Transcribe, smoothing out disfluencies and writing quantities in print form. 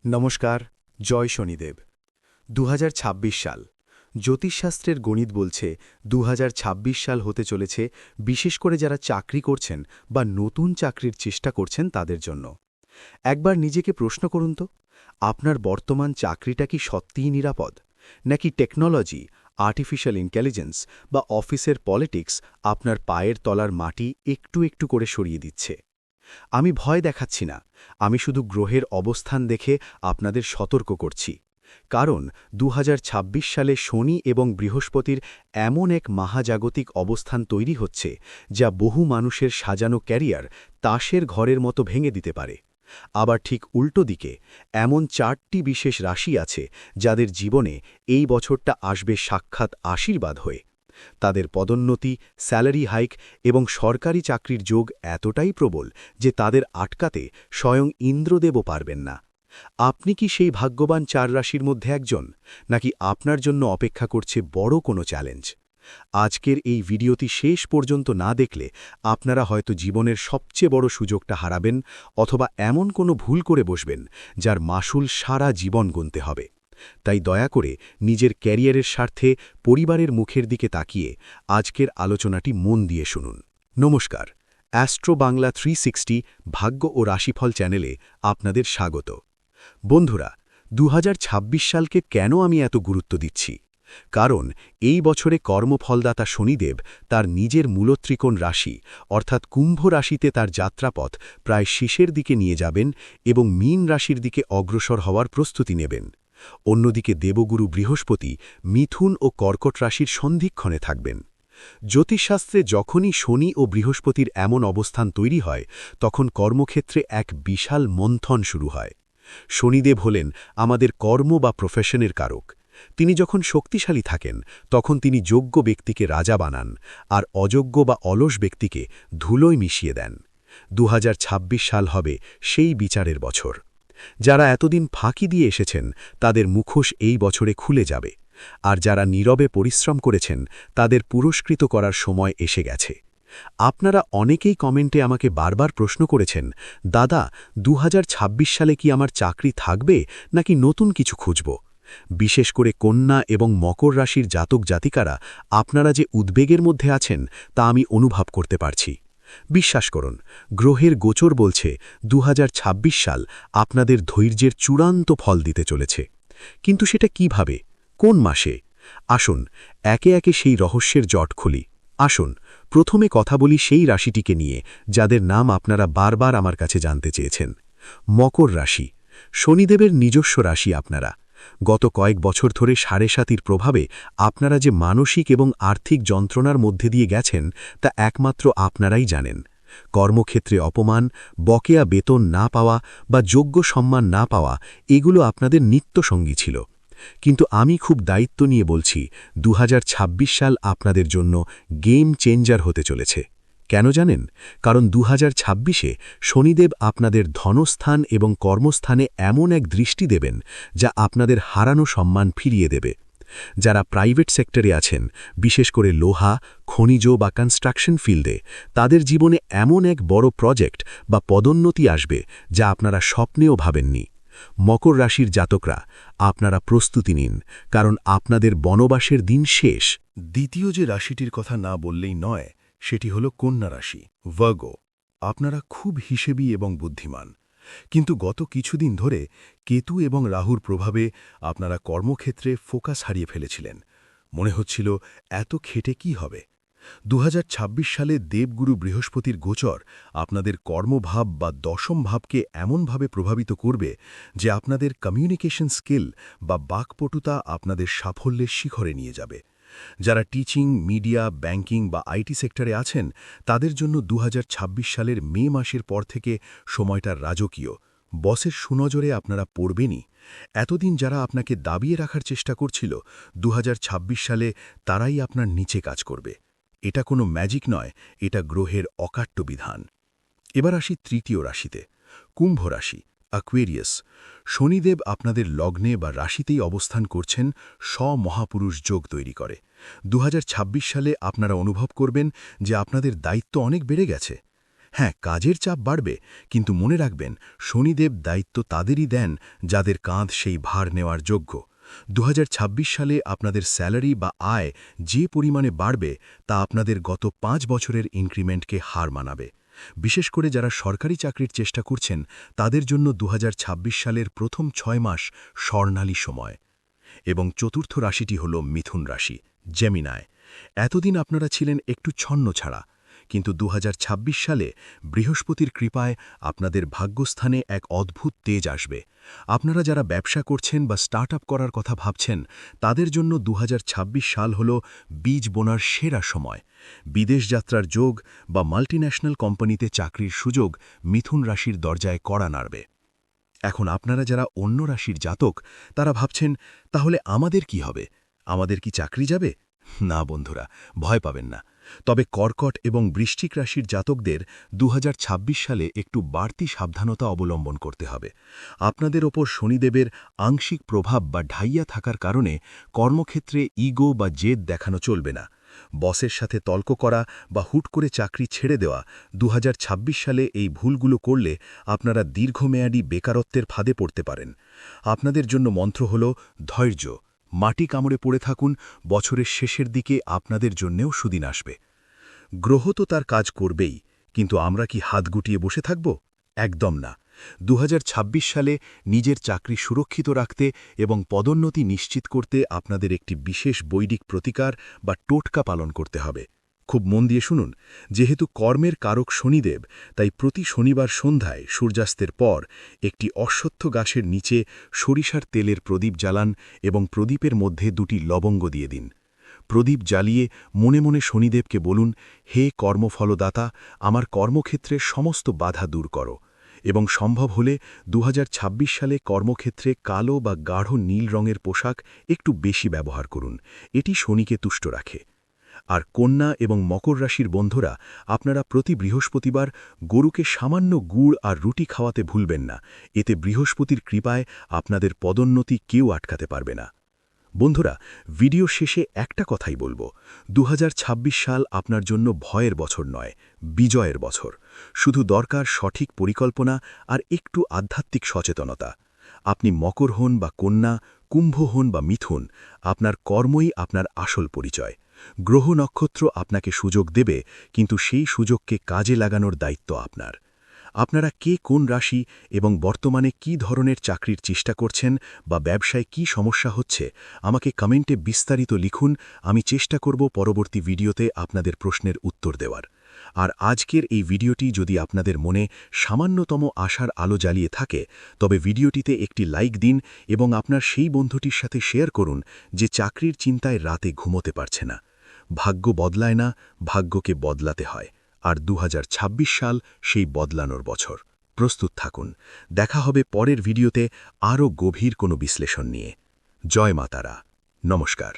নমস্কার, জয় শনিদেব। ২০২৬ সাল জ্যোতিষশাস্ত্রের গণিত বলছে ২০২৬ সাল হতে চলেছে বিশেষ করে যারা চাকরি করছেন বা নতুন চাকরির চেষ্টা করছেন তাদের জন্য। একবার নিজেকে প্রশ্ন করুন তো, আপনার বর্তমান চাকরিটা কি সত্যিই নিরাপদ, নাকি টেকনোলজি, আর্টিফিশিয়াল ইন্টেলিজেন্স বা অফিসের পলিটিক্স আপনার পায়ের তলার মাটি একটু একটু করে সরিয়ে দিচ্ছে? আমি ভয় দেখাচ্ছি না, আমি শুধু গ্রহের অবস্থান দেখে আপনাদের সতর্ক করছি। কারণ ২০২৬ সালে শনি এবং বৃহস্পতির এমন এক মহাজাগতিক অবস্থান তৈরি হচ্ছে যা বহু মানুষের সাজানো ক্যারিয়ার তাসের ঘরের মতো ভেঙে দিতে পারে। আবার ঠিক উল্টো দিকে এমন ৪টি বিশেষ রাশি আছে যাদের জীবনে এই বছরটা আসবে সাক্ষাৎ আশীর্বাদ হয়ে। তাদের পদোন্নতি, স্যালারি হাইক এবং সরকারি চাকরির যোগ এতটাই প্রবল যে তাদের আটকাতে স্বয়ং ইন্দ্রদেবও পারবেন না। আপনি কি সেই ভাগ্যবান ৪ রাশির মধ্যে একজন, নাকি আপনার জন্য অপেক্ষা করছে বড় কোনো চ্যালেঞ্জ? আজকের এই ভিডিওটি শেষ পর্যন্ত না দেখলে আপনারা হয়তো জীবনের সবচেয়ে বড় সুযোগটা হারাবেন, অথবা এমন কোনো ভুল করে বসবেন যার মাসুল সারা জীবন গুনতে হবে। তাই দয়া করে নিজের ক্যারিয়ারের স্বার্থে পরিবারের মুখের দিকে তাকিয়ে আজকের আলোচনাটি মন দিয়ে শুনুন। নমস্কার, অ্যাস্ট্রো বাংলা 360 ভাগ্য ও রাশিফল চ্যানেলে আপনাদের স্বাগত। বন্ধুরা, ২০২৬ সালকে কেন আমি এত গুরুত্ব দিচ্ছি? কারণ এই বছরে কর্মফলদাতা শনিদেব তার নিজের মূলত্রিকোণ রাশি অর্থাৎ কুম্ভ রাশিতে তার যাত্রাপথ প্রায় শেষের দিকে নিয়ে যাবেন এবং মীন রাশির দিকে অগ্রসর হওয়ার প্রস্তুতি নেবেন। অন্যদিকে দেবগুরু বৃহস্পতি মিথুন ও কর্কট রাশির সন্ধিক্ষণে থাকবেন। জ্যোতিষশাস্ত্রে যখনই শনি ও বৃহস্পতির এমন অবস্থান তৈরি হয় তখন কর্মক্ষেত্রে এক বিশাল মন্থন শুরু হয়। শনিদেব হলেন আমাদের কর্ম বা প্রফেশনের কারক। তিনি যখন শক্তিশালী থাকেন তখন তিনি যোগ্য ব্যক্তিকে রাজা বানান, আর অযোগ্য বা অলস ব্যক্তিকে ধুলোয় মিশিয়ে দেন। ২০২৬ সাল হবে সেই বিচারের বছর। যারা এতদিন ফাঁকি দিয়ে এসেছেন তাদের মুখোশ এই বছরে খুলে যাবে, আর যারা নীরবে পরিশ্রম করেছেন তাদের পুরস্কৃত করার সময় এসে গেছে। আপনারা অনেকেই কমেন্টে আমাকে বারবার প্রশ্ন করেছেন, দাদা ২০২৬ সালে কি আমার চাকরি থাকবে নাকি নতুন কিছু খুঁজব? বিশেষ করে কন্যা এবং মকর রাশির জাতক জাতিকারা আপনারা যে উদ্বেগের মধ্যে আছেন তা আমি অনুভব করতে পারছি। বিশ্বাস করুন, গ্রহের গোচর বলছে ২০২৬ সাল আপনাদের ধৈর্যের চূড়ান্ত ফল দিতে চলেছে। কিন্তু সেটা কিভাবে, কোন মাসে? আসুন একে একে সেই রহস্যের জট খুলি। আসুন প্রথমে কথা বলি সেই রাশিটিকে নিয়ে যাদের নাম আপনারা বারবার আমার কাছে জানতে চেয়েছেন। মকর রাশি, শনিদেবের নিজস্ব রাশি আপনারা। গত কয়েক বছর ধরে ৭.৫-র প্রভাবে আপনারা যে মানসিক এবং আর্থিক যন্ত্রণার মধ্যে দিয়ে গেছেন তা একমাত্র আপনারাই জানেন। কর্মক্ষেত্রে অপমান, বকেয়া বেতন না পাওয়া বা যোগ্য সম্মান না পাওয়া, এগুলো আপনাদের নিত্যসঙ্গী ছিল। কিন্তু আমি খুব দায়িত্ব নিয়ে বলছি, ২০২৬ সাল আপনাদের জন্য গেম চেঞ্জার হতে চলেছে। কেন জানেন? কারণ ২০২৬-এ শনিদেব আপনাদের ধনস্থান এবং কর্মস্থানে এমন এক দৃষ্টি দেবেন যা আপনাদের হারানো সম্মান ফিরিয়ে দেবে। যারা প্রাইভেট সেক্টরে আছেন, বিশেষ করে লোহা, খনিজ বা কনস্ট্রাকশন ফিল্ডে, তাদের জীবনে এমন এক বড় প্রজেক্ট বা পদোন্নতি আসবে যা আপনারা স্বপ্নেও ভাবেননি। মকর রাশির জাতকরা, আপনারা প্রস্তুতি নিন, কারণ আপনাদের বনবাসের দিন শেষ। দ্বিতীয় যে রাশিটির কথা না বললেই নয় সেটি হল কন্যা রাশি, ভার্গো। আপনারা খুব হিসেবী এবং বুদ্ধিমান, কিন্তু গত কিছুদিন ধরে কেতু এবং রাহুর প্রভাবে আপনারা কর্মক্ষেত্রে ফোকাস হারিয়ে ফেলেছিলেন। মনে হচ্ছিল এত খেটে কি হবে। ২০২৬ সালে দেবগুরু বৃহস্পতির গোচর আপনাদের কর্মভাব বা দশম ভাবকে এমনভাবে প্রভাবিত করবে যে আপনাদের কমিউনিকেশন স্কিল বা বাকপটুতা আপনাদের সাফল্যের শিখরে নিয়ে যাবে। যারা টিচিং, মিডিয়া, ব্যাংকিং বা আইটি সেক্টরে আছেন তাদের জন্য ২০২৬ সালের মে মাসের পর থেকে সময়টা রাজকীয়। বসের সুনজরে আপনারা পড়বেনই। এতদিন যারা আপনাকে দাবিয়ে রাখার চেষ্টা করছিল, ২০২৬ সালে তারাই আপনার নিচে কাজ করবে। এটা কোনো ম্যাজিক নয়, এটা গ্রহের অকাট্য বিধান। এবার আসি তৃতীয় রাশিতে, কুম্ভ রাশি, অ্যাকুয়ারিয়াস। শনিদেব আপনাদের লগ্নে বা রাশিতেই অবস্থান করছেন, স্ব-মহাপুরুষ যোগ তৈরি করে। ২০২৬ সালে আপনারা অনুভব করবেন যে আপনাদের দায়িত্ব অনেক বেড়ে গেছে। হ্যাঁ, কাজের চাপ বাড়বে, কিন্তু মনে রাখবেন শনিদেব দায়িত্ব তাদেরই দেন যাদের কাঁধ সেই ভার নেওয়ার যোগ্য। 2026 সালে আপনাদের স্যালারি বা আয় যে পরিমাণে বাড়বে তা আপনাদের গত 5 বছরের ইনক্রিমেন্টকে হার মানাবে। বিশেষ করে যারা সরকারি চাকরির চেষ্টা করছেন তাদের জন্য 2026 সালের প্রথম 6 মাস স্বর্ণালী সময়। এবং চতুর্থ রাশিটি হল মিথুন রাশি, জেমিনায়। এতদিন আপনারা ছিলেন একটু ছন্ন ছাড়া, কিন্তু 2026 সালে বৃহস্পতির কৃপায় আপনাদের ভাগ্যস্থানে এক অদ্ভুত তেজ আসবে। আপনারা যারা ব্যবসা করছেন বা স্টার্ট করার কথা ভাবছেন তাদের জন্য 2026 সাল হল বীজ বোনার সেরা সময়। বিদেশ যাত্রার যোগ বা মাল্টিন্যাশনাল কোম্পানিতে চাকরির সুযোগ মিথুন রাশির দরজায় কড়া নাড়বে। এখন আপনারা যারা অন্য রাশির জাতক তারা ভাবছেন, তাহলে আমাদের কি হবে? আমাদের কি চাকরি যাবে? না বন্ধুরা, ভয় পাবেন না। তবে কর্কট এবং বৃশ্চিক রাশির জাতকদের 2026 সালে একটু বাড়তি সাবধানতা অবলম্বন করতে হবে। আপনাদের ওপর শনিদেবের আংশিক প্রভাব বা ঢাইয়া থাকার কারণে কর্মক্ষেত্রে ইগো বা জেদ দেখানো চলবে না। বসের সাথে তর্ক করা বা হুট করে চাকরি ছেড়ে দেওয়া, 2026 সালে এই ভুলগুলো করলে আপনারা দীর্ঘমেয়াদী বেকারত্বের ফাঁদে পড়তে পারেন। আপনাদের জন্য মন্ত্র হল ধৈর্য। মাটি কামড়ে পড়ে থাকুন, বছরের শেষের দিকে আপনাদের জন্যেও সুদিন আসবে। গ্রহ তো তার কাজ করবেই, কিন্তু আমরা কি হাত গুটিয়ে বসে থাকব? একদম না। 2026 সালে নিজের চাকরি সুরক্ষিত রাখতে এবং পদোন্নতি নিশ্চিত করতে আপনাদের একটি বিশেষ বৈদিক প্রতিকার বা টোটকা পালন করতে হবে। খুব মন দিয়ে শুনুন। যেহেতু কর্মের কারক শনিদেব, তাই প্রতি শনিবার সন্ধ্যায় সূর্যাস্তের পর একটি অশ্বত্থ গাছের নিচে সরিষার তেলের প্রদীপ জ্বালান এবং প্রদীপের মধ্যে 2টি লবঙ্গ দিয়ে দিন। প্রদীপ জ্বালিয়ে মনে মনে শনিদেবকে বলুন, হে কর্মফলদাতা, আমার কর্মক্ষেত্রের সমস্ত বাধা দূর করো। এবং সম্ভব হলে 2026 সালে কর্মক্ষেত্রে কালো বা গাঢ় নীল রঙের পোশাক একটু বেশি ব্যবহার করুন। এটি শনিকে তুষ্ট রাখে। আর কন্যা এবং মকর রাশির বন্ধুরা, আপনারা প্রতি বৃহস্পতিবার গরুকে সামান্য গুড় আর রুটি খাওয়াতে ভুলবেন না। এতে বৃহস্পতির কৃপায় আপনাদের পদোন্নতি কেউ আটকাতে পারবে না। বন্ধুরা, ভিডিও শেষে একটা কথাই বলবো, 2026 সাল আপনার জন্য ভয়ের বছর নয়, বিজয়ের বছর। শুধু দরকার সঠিক পরিকল্পনা আর একটু আধ্যাত্মিক সচেতনতা। আপনি মকর হন বা কন্যা, কুম্ভ হন বা মিথুন, আপনার কর্মই আপনার আসল পরিচয়। গ্রহ নক্ষত্র আপনাকে সুযোগ দেবে, কিন্তু সেই সুযোগকে কাজে লাগানোর দায়িত্ব আপনার। আপনারা কে কোন রাশি এবং বর্তমানে কি ধরনের চাকরির চেষ্টা করছেন বা ব্যবসায় কি সমস্যা হচ্ছে, আমাকে কমেন্টে বিস্তারিত লিখুন। আমি চেষ্টা করব পরবর্তী ভিডিওতে আপনাদের প্রশ্নের উত্তর দেওয়ার। আর আজকের এই ভিডিওটি যদি আপনাদের মনে সামান্যতম আশার আলো জ্বালিয়ে থাকে, তবে ভিডিওটিতে একটি লাইক দিন এবং আপনার সেই বন্ধুটির সাথে শেয়ার করুন যে চাকরির চিন্তায় রাতে ঘুমোতে পারছে না। ভাগ্য বদলায় না, ভাগ্যকে বদলাতে হয়। আর 2026 সাল সেই বদলানোর বছর। প্রস্তুত থাকুন। দেখা হবে পরের ভিডিওতে আরও গভীর কোনো বিশ্লেষণ নিয়ে। জয় মাতারা। নমস্কার।